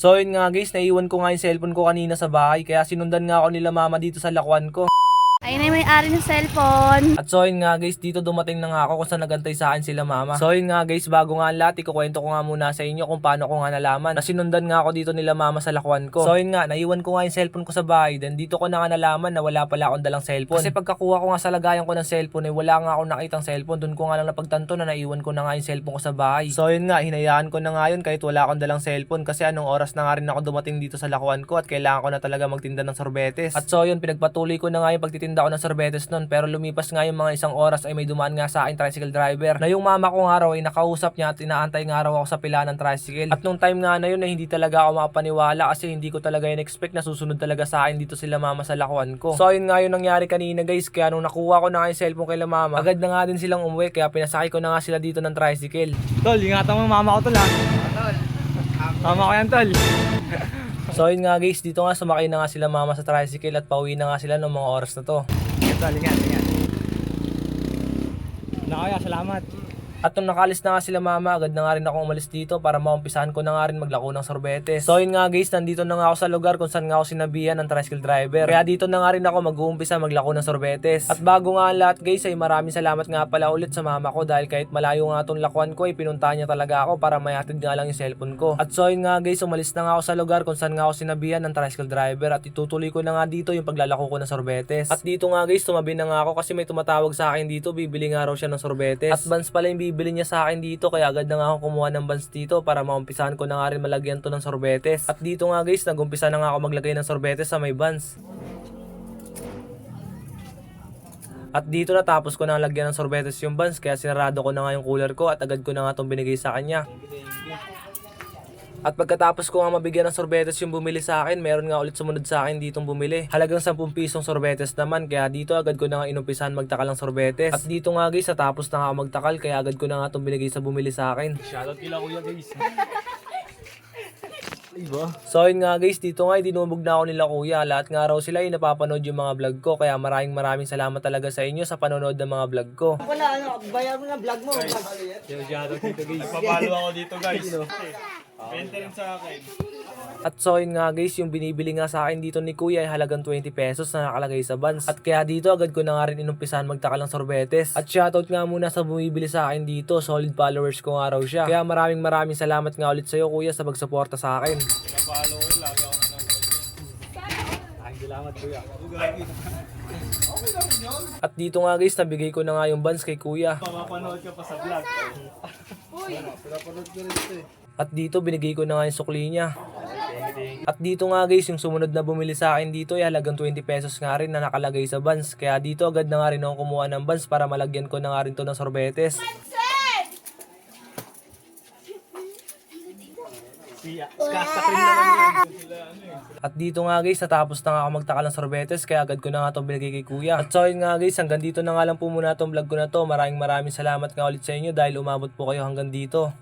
So yun nga guys, naiwan ko nga yung cellphone ko kanina sa bahay, kaya sinundan nga ako nila mama dito sa lakuan ko. Ayun na yung may-ari ng cellphone. At so yun nga guys, dito dumating na nga ako kung saan nagantay sa akin sila mama. So yun nga guys, bago nga ang lahat, ikukwento ko nga muna sa inyo kung paano ko nga nalaman na sinundan nga ako dito nila mama sa lakuan ko. So yun nga, naiwan ko nga yung cellphone ko sa bahay, then dito ko na nga nalaman na wala pala akong dalang cellphone. Kasi pagkakuha ko nga sa lagayan ko ng cellphone, wala nga akong nakitang cellphone. Doon ko nga lang napagtanto na naiwan ko na nga yung cellphone ko sa bahay. So yun nga, hinayaan ko na nga yun kahit wala akong dalang cellphone, kasi anong oras na nga rin ako dumating dito sa lakuan ko at kailangan ko na talaga magtinda ng sorbetes. At so yun, pinagpatuloy ko na nga yung pagtitinda ko ng sorbetes nun, pero lumipas nga yung mga isang oras ay may dumaan nga sa akin tricycle driver na yung mama ko nga raw ay nakausap niya at inaantay nga raw ako sa pila ng tricycle. At nung time nga na yun ay hindi talaga ako makapaniwala, kasi hindi ko talaga in-expect na susunod talaga sa akin dito sila mama sa lakuan ko. So ayun nga yung nangyari kanina guys, kaya nung nakuha ko na nga yung cellphone kay mama, agad na nga din silang umuwi, kaya pinasakay ko na nga sila dito ng tricycle. Tol, ingatan mo mama ko tol ha. Tol. Mama ko yan tol. So yun nga guys, dito nga sumakay na nga sila mama sa tricycle at pauwi na nga sila ng mga oras na to. Tol, ingat. Nakaya, salamat. At nung nakalis na nga sila mama, agad na nga rin ako umalis dito para maumpisahan ko na nga rin maglako ng sorbetes. So yun nga guys, nandito na nga ako sa lugar kung saan nga ako sinabihan ng tricycle driver. Kaya dito na nga rin ako mag-uumpisa maglako ng sorbetes. At bago nga ang lahat guys, ay maraming salamat nga pala ulit sa mama ko, dahil kahit malayo nga itong lakuan ko, ay pinuntahan niya talaga ako para mayatid nga lang yung cellphone ko. At so yun nga guys, umalis na nga ako sa lugar kung saan nga ako sinabihan ng tricycle driver, at itutuloy ko na nga dito yung paglalako ko ng sorbetes. At dito nga guys, tumabi na nga ako kasi may tumatawag sa akin dito, bibili nga raw siya ng sorbetes. At buns pala yung bibili niya sa akin dito, kaya agad na nga ako kumuha ng buns dito para maumpisahan ko na nga rin malagyan to ng sorbetes. At dito nga guys, nagumpisa na nga ako maglagay ng sorbetes sa may buns. At dito natapos ko na lagyan ng sorbetes yung buns, kaya sinarado ko na nga yung cooler ko at agad ko na nga itong binigay sa kanya. At pagkatapos ko nga mabigyan ng sorbetes yung bumili sa akin, meron nga ulit sumunod sa akin ditong bumili. Halagang 10 pisong sorbetes naman, kaya dito agad ko na nga inumpisahan magtakal ng sorbetes. At dito nga guys, natapos na nga ako magtakal, kaya agad ko na nga itong binigay sa bumili sa akin. Shoutout kila kuya guys. Diba? So yun nga guys, dito nga dinumog na ako nila kuya. Lahat nga raw sila ay napapanood yung mga vlog ko, kaya maraming salamat talaga sa inyo sa panonood ng mga vlog ko. Wala, bayar mo na vlog mo. Shoutout dito guys. Nagpapalo ako dito guys. Benta rin sa akin. At so yun nga guys, yung binibili nga sa akin dito ni kuya ay halagang 20 pesos na nakalagay sa buns. At kaya dito agad ko na nga rin inumpisahan magtakal ng sorbetes. At shoutout nga muna sa bumibili sa akin dito, solid followers ko nga raw siya. Kaya maraming salamat nga ulit sa'yo kuya sa pagsuporta sa akin. Napalo ko, lagi ako Ay, salamat kuya. At dito nga guys, nabigay ko na nga yung buns kay kuya. Mapapanood ka pa sa vlog. At dito binigay ko na nga yung sukli niya. At dito nga guys, yung sumunod na bumili sa akin dito ay halagang 20 pesos nga rin na nakalagay sa buns. Kaya dito agad na nga rin ako kumuha ng buns para malagyan ko na nga rin to ng sorbetes. At dito nga guys, natapos na nga ako magtakal ng sorbetes, kaya agad ko na nga itong binigay kay kuya. At so yun nga guys, hanggang dito na nga lang po muna itong vlog ko na to. Maraming salamat nga ulit sa inyo dahil umabot po kayo hanggang dito.